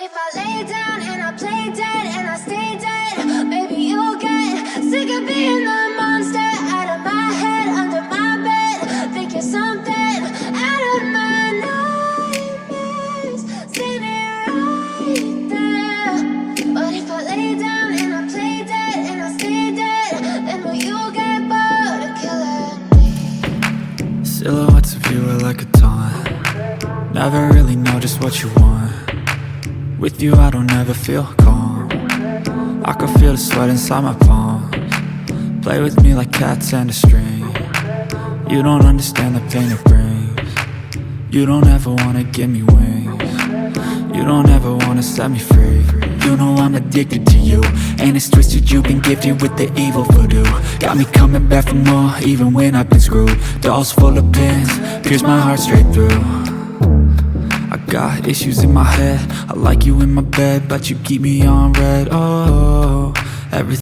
if I lay down and I play dead and I stay dead? Maybe you'll get sick of being the monster out of my head, under my bed. Think you're something out of my nightmares, standing right there. But if I lay down and I play dead and I stay dead, then will you get bored of killing me? Silhouettes of you are like a taunt. Never really know just what you want. With you I don't ever feel calm. I can feel the sweat inside my palms. Play with me like cats and a string. You don't understand the pain it brings. You don't ever wanna give me wings. You don't ever wanna set me free. You know I'm addicted to you, and it's twisted, you've been gifted with the evil voodoo. Got me coming back for more, even when I've been screwed. Dolls full of pins, pierce my heart straight through. I got issues in my head, I like you in my bed, but you keep me on red. Oh,